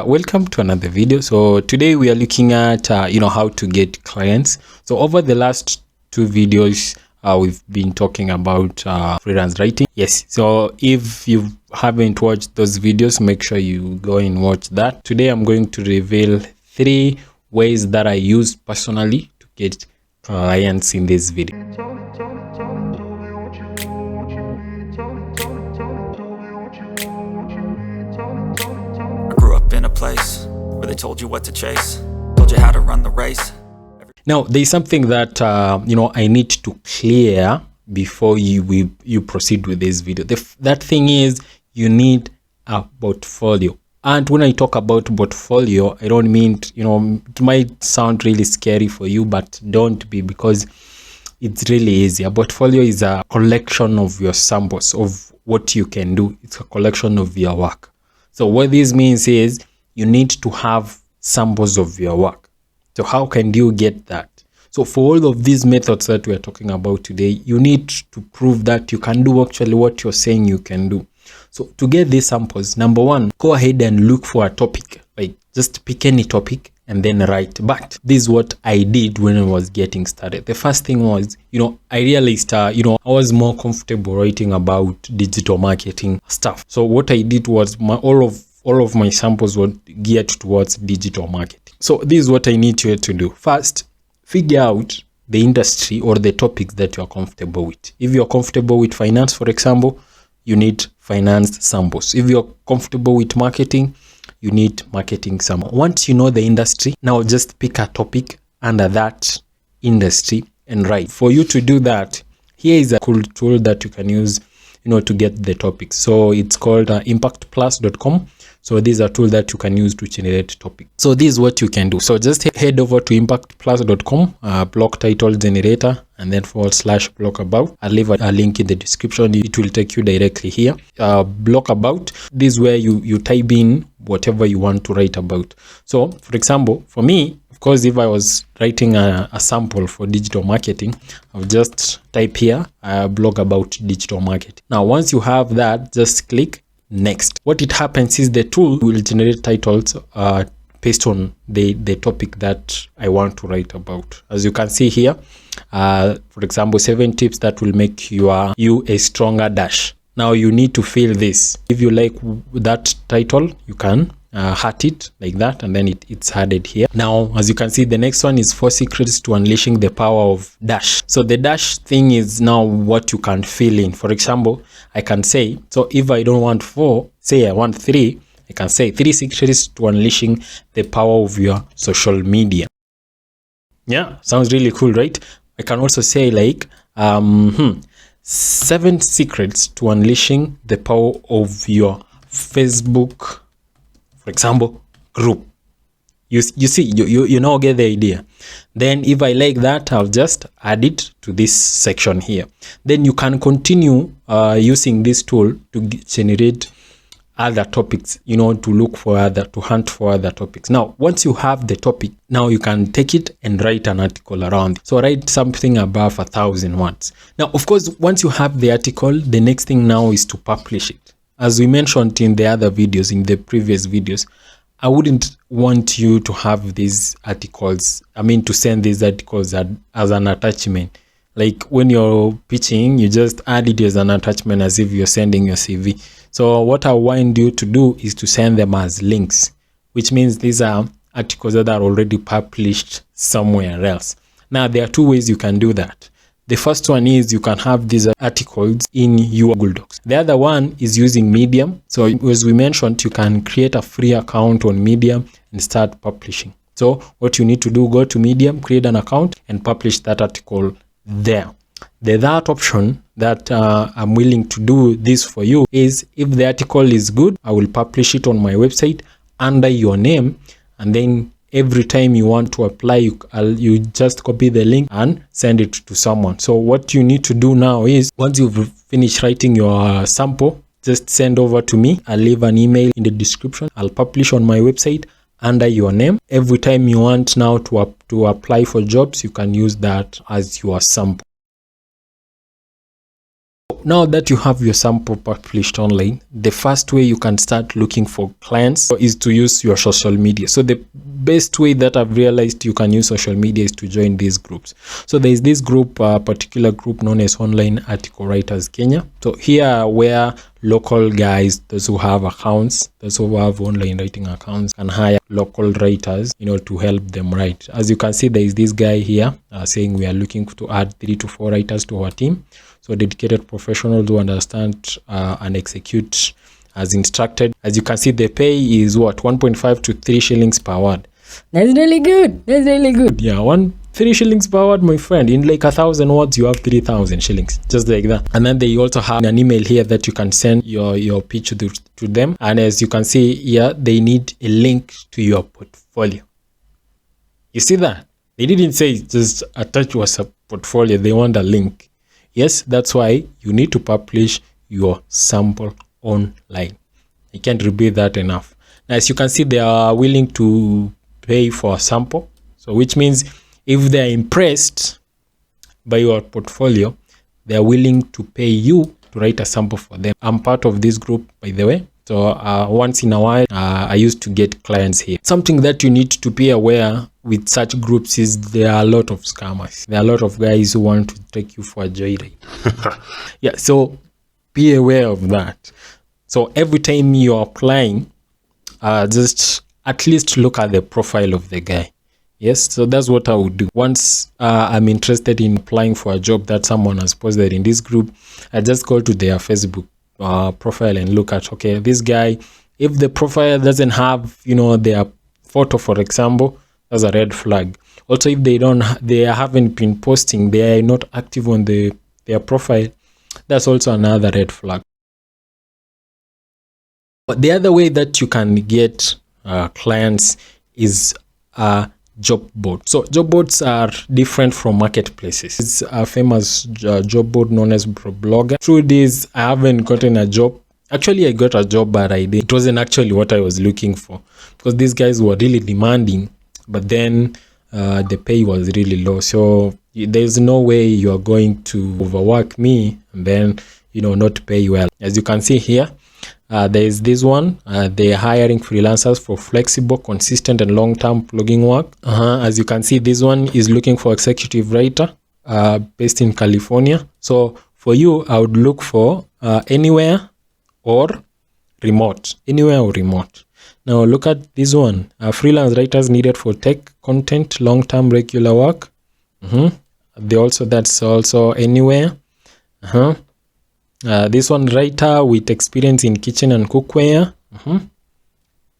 Welcome to another video. So today we are looking at how to get clients. So over the last two videos we've been talking about freelance writing. Yes, so if you haven't watched those videos, make sure you go and watch that. Today I'm going to reveal 3 ways that I use personally to get clients in this video. In a place where they told you what to chase, told you how to run the race. Now there's something that I need to clear before you proceed with this video. That thing is, you need a portfolio. And when I talk about portfolio, I don't mean it might sound really scary for you, but don't be, because it's really easy. A portfolio is a collection of your samples of what you can do. It's a collection of your work. So what this means is you need to have samples of your work. So how can you get that? So for all of these methods that we are talking about today, you need to prove that you can do actually what you're saying you can do. So to get these samples, number one, go ahead and look for a topic. Like just pick any topic and then write. But this is what I did when I was getting started. The first thing was, I realized, I was more comfortable writing about digital marketing stuff. So what I did was all of my samples were geared towards digital marketing. So this is what I need you to do. First, figure out the industry or the topics that you are comfortable with. If you're comfortable with finance, for example, you need finance samples. If you're comfortable with marketing, you need marketing samples. Once you know the industry, now just pick a topic under that industry and write. For you to do that, here is a cool tool that you can use to get the topics. So it's called impactplus.com. So this is a tool that you can use to generate topics. So this is what you can do. So just head over to impactplus.com, block title generator, and then /block about. I'll leave a link in the description. It will take you directly here. Block about, this is where you type in whatever you want to write about. So for example, for me, of course, if I was writing a sample for digital marketing, I'll just type here blog about digital marketing. Now once you have that, just click next. What it happens is the tool will generate titles based on the topic that I want to write about. As you can see here, for example, 7 tips that will make you a stronger dash. Now you need to fill this. If you like that title, you can heart it like that, and then it's added here. Now as you can see, the next one is 4 secrets to unleashing the power of dash. So the dash thing is now what you can fill in. For example, I can say, so if I don't want 4, say I want 3, I can say 3 secrets to unleashing the power of your social media. Yeah, sounds really cool, right? I can also say like 7 secrets to unleashing the power of your Facebook, for example, group. You see, you now get the idea. Then if I like that, I'll just add it to this section here. Then you can continue using this tool to generate other topics, to hunt for other topics. Now once you have the topic, now you can take it and write an article around it. So write something above 1,000 words. Now of course, once you have the article, the next thing now is to publish it. As we mentioned in the other videos, in the previous videos, I wouldn't want you to have these articles, to send these articles as an attachment. Like when you're pitching, you just add it as an attachment as if you're sending your CV. So what I want you to do is to send them as links, which means these are articles that are already published somewhere else. Now there are 2 ways you can do that. The first one is you can have these articles in your Google Docs. The other one is using Medium. So as we mentioned, you can create a free account on Medium and start publishing. So what you need to do, go to Medium, create an account, and publish that article there. The third option that I'm willing to do this for you is, if the article is good, I will publish it on my website under your name, and then every time you want to apply, you just copy the link and send it to someone. So what you need to do now is, once you've finished writing your sample, just send over to me. I'll leave an email in the description. I'll publish on my website under your name. Every time you want now to apply for jobs, you can use that as your sample. Now that you have your sample published online, the first way you can start looking for clients is to use your social media. So the best way that I've realized you can use social media is to join these groups. So there is this group, a particular group known as Online Article Writers Kenya. So here where local guys, those who have accounts, those who have online writing accounts, can hire local writers, to help them write. As you can see, there is this guy here saying we are looking to add 3 to 4 writers to our team. So dedicated professionals who understand and execute as instructed. As you can see, the pay is what, 1.5 to 3 shillings per word. That's really good. That's really good. Yeah, 3 shillings per word, my friend. In like 1,000 words, you have 3,000 shillings, just like that. And then they also have an email here that you can send your pitch to them. And as you can see here, they need a link to your portfolio. You see that? They didn't say just attach your portfolio. They want a link. Yes, that's why you need to publish your sample online. I can't repeat that enough. Now, as you can see, they are willing to pay for a sample. So which means if they are impressed by your portfolio, they are willing to pay you to write a sample for them. I'm part of this group, by the way. So once in a while, I used to get clients here. Something that you need to be aware with such groups is there are a lot of scammers. There are a lot of guys who want to take you for a joyride. Yeah, so be aware of that. So every time you're applying, just at least look at the profile of the guy. Yes, so that's what I would do. Once I'm interested in applying for a job that someone has posted in this group, I just go to their Facebook profile and look at, okay, this guy, if the profile doesn't have, their photo, for example, that's a red flag. Also, if they haven't been posting, they are not active on their profile, that's also another red flag. But the other way that you can get clients is job board. So job boards are different from marketplaces. It's a famous job board known as Blogger. Through this, I haven't gotten a job. Actually, I got a job, but it wasn't actually what I was looking for, because these guys were really demanding, but then the pay was really low. So there's no way you are going to overwork me and then, not pay well. As you can see here, there is this one. They are hiring freelancers for flexible, consistent, and long-term blogging work. As you can see, this one is looking for executive writer based in California. So for you, I would look for anywhere or remote. Anywhere or remote. Now look at this one. Freelance writers needed for tech content, long-term regular work. That's also anywhere. This one, writer with experience in kitchen and cookware.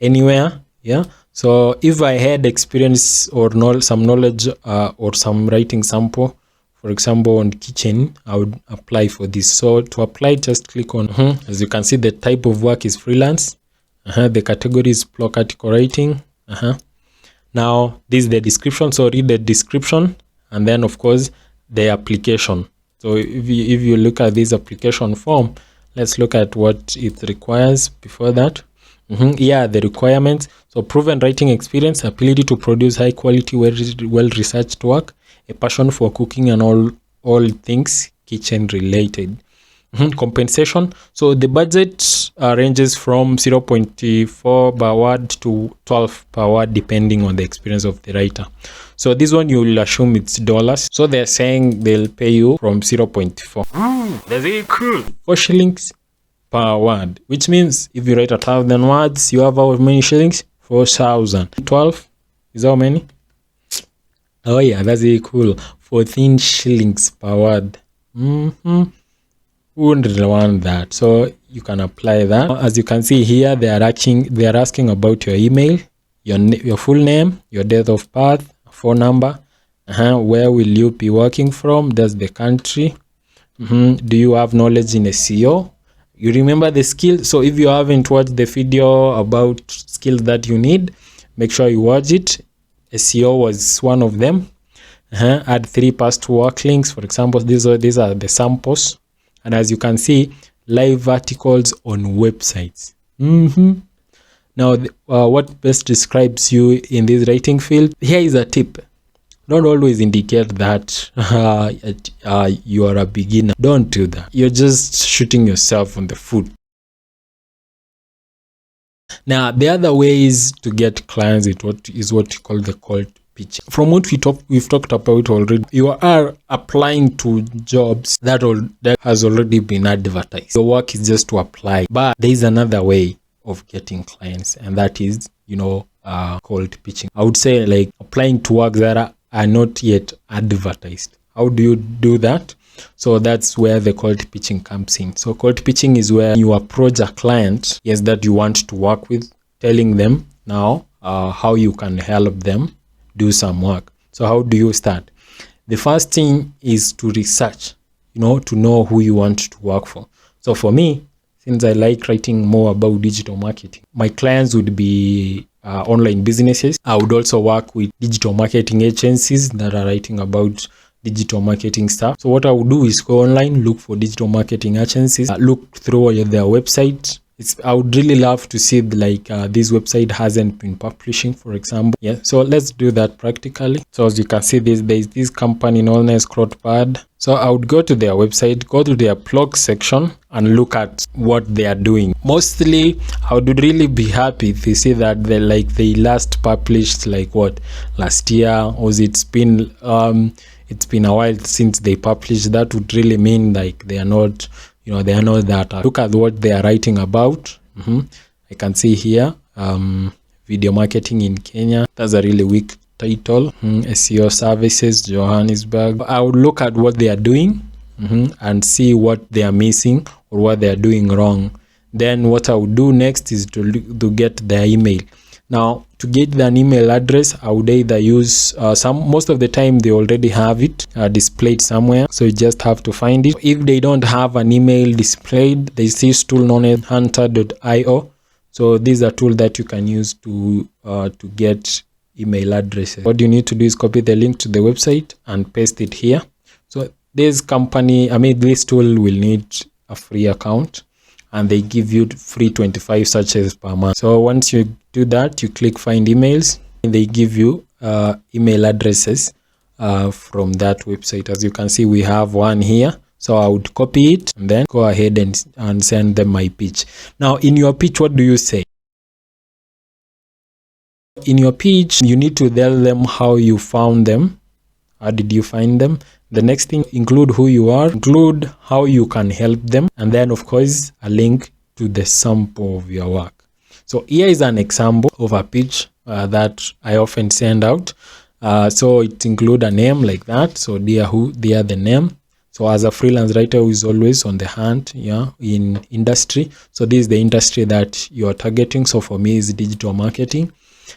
Anywhere. Yeah. So if I had experience or some knowledge or some writing sample, for example, on kitchen, I would apply for this. So to apply, just click on, as you can see, the type of work is freelance. The category is blog article writing. Now, this is the description. So read the description, and then, of course, the application. So if you look at this application form, let's look at what it requires before that. Yeah, the requirements. So proven writing experience, ability to produce high quality, well-researched work, a passion for cooking and all things kitchen related. Compensation. So the budget ranges from 0.4 per word to 12 per word, depending on the experience of the writer. So this one, you will assume it's dollars. So they're saying they'll pay you from 0.4. That's really cool. 4 shillings per word, which means if you write 1,000 words, you have how many shillings? 4,000. 12 is how many? Oh yeah, that's really cool. 14 shillings per word. Who wouldn't want that? So you can apply that. As you can see here, they are asking about your email, your full name, your date of birth, phone number, where will you be working from? That's the country. Do you have knowledge in SEO? You remember the skill. So if you haven't watched the video about skills that you need, make sure you watch it. SEO was one of them. Add 3 past work links. For example, these are the samples. And as you can see, live articles on websites. Now, what best describes you in this writing field? Here is a tip. don't always indicate that you are a beginner. Don't do that. You're just shooting yourself on the foot. Now, the other way is to get clients is what you call the cold pitching. From what we've talked about already, you are applying to jobs that has already been advertised. Your work is just to apply, but there is another way of getting clients, and that is, cold pitching. I would say like applying to work that are not yet advertised. How do you do that? So that's where the cold pitching comes in. So cold pitching is where you approach a client, yes, that you want to work with, telling them now how you can help them do some work. So how do you start? The first thing is to research, to know who you want to work for. So for me, since I like writing more about digital marketing, my clients would be online businesses. I would also work with digital marketing agencies that are writing about digital marketing stuff. So what I would do is go online, look for digital marketing agencies, look through their website. I would really love to see this website hasn't been publishing, for example. Yeah, so let's do that practically. So as you can see, there's this company known as Crowdpad. So I would go to their website, go to their blog section and look at what they are doing. Mostly, I would really be happy if they see that they last published last year, or it's been a while since they published. That would really mean they are not, they are not that. Look at what they are writing about. I can see here, video marketing in Kenya. That's a really weak title. SEO services, Johannesburg. I would look at what they are doing and see what they are missing or what they are doing wrong. Then what I would do next is to get their email. Now, to get an email address, I would either use most of the time they already have it displayed somewhere, so you just have to find it. If they don't have an email displayed, there's this tool known as hunter.io. So these are tools that you can use to get email addresses. What you need to do is copy the link to the website and paste it here. So this tool will need a free account, and they give you free 25 searches per month. So once you do that, you click find emails, and they give you email addresses from that website. As you can see, we have one here. So I would copy it and then go ahead and send them my pitch. Now, in your pitch, what do you say? In your pitch, you need to tell them how you found them. How did you find them? The next thing, include who you are, include how you can help them, and then of course a link to the sample of your work. So here is an example of a pitch that I often send out. So it include a name like that. So dear the name. So as a freelance writer who is always on the hunt, in industry. So this is the industry that you are targeting. So for me, is digital marketing.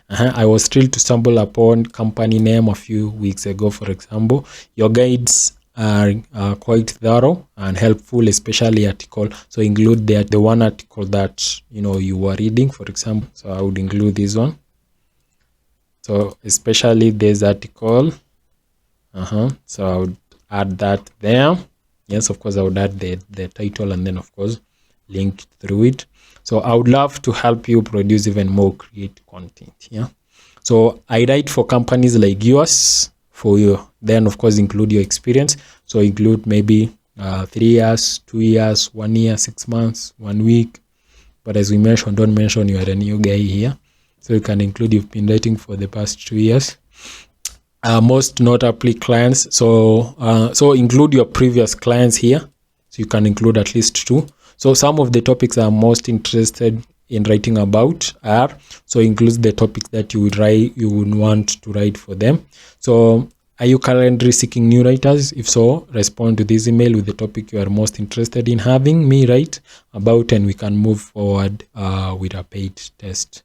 I was thrilled to stumble upon company name a few weeks ago, for example. Your guides are quite thorough and helpful, especially article. So include the one article that you were reading, for example. So I would include this one. So especially this article. So I would add that there. Yes, of course, I would add the title and then of course link through it. So I would love to help you produce even more creative content. Yeah. So I write for companies like yours for you. Then of course include your experience. So include maybe 3 years, 2 years, 1 year, 6 months, 1 week. But as we mentioned, don't mention you are a new guy here. So you can include you've been writing for the past 2 years. Most notably clients. So include your previous clients here. So you can include at least 2. So some of the topics I'm most interested in writing about are, so includes the topics that you would want to write for them. So are you currently seeking new writers? If so, respond to this email with the topic you are most interested in having me write about, and we can move forward with a paid test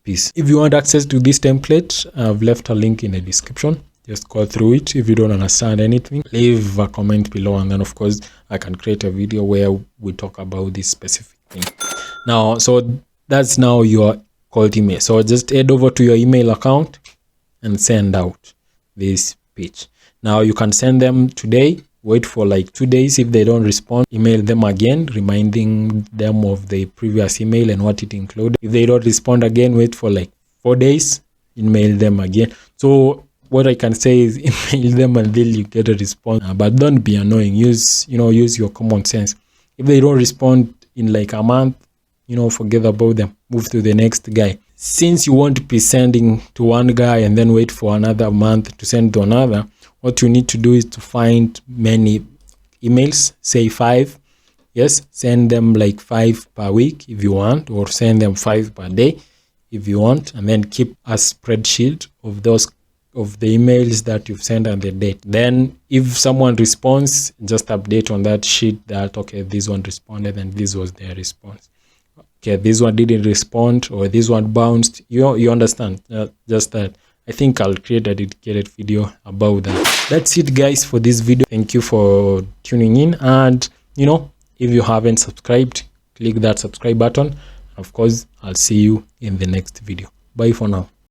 piece. If you want access to this template, I've left a link in the description. Just go through it. If you don't understand anything, leave a comment below, and then of course I can create a video where we talk about this specific thing. Now, so that's now your cold email. So just head over to your email account and send out this pitch. Now you can send them today, wait for like 2 days. If they don't respond, email them again, reminding them of the previous email and what it included. If they don't respond again, wait for like 4 days, email them again. So what I can say is email them until you get a response, but don't be annoying. Use your common sense. If they don't respond in like a month, forget about them, move to the next guy. Since you won't be sending to one guy and then wait for another month to send to another, what you need to do is to find many emails, say 5. Yes, send them like 5 per week if you want, or send them 5 per day if you want, and then keep a spreadsheet of the emails that you've sent and the date. Then if someone responds, just update on that sheet that, okay, this one responded and this was their response. Okay, this one didn't respond, or this one bounced. You understand? Just that. I think I'll create a dedicated video about that. That's it, guys, for this video. Thank you for tuning in, and if you haven't subscribed, click that subscribe button. Of course, I'll see you in the next video. Bye for now.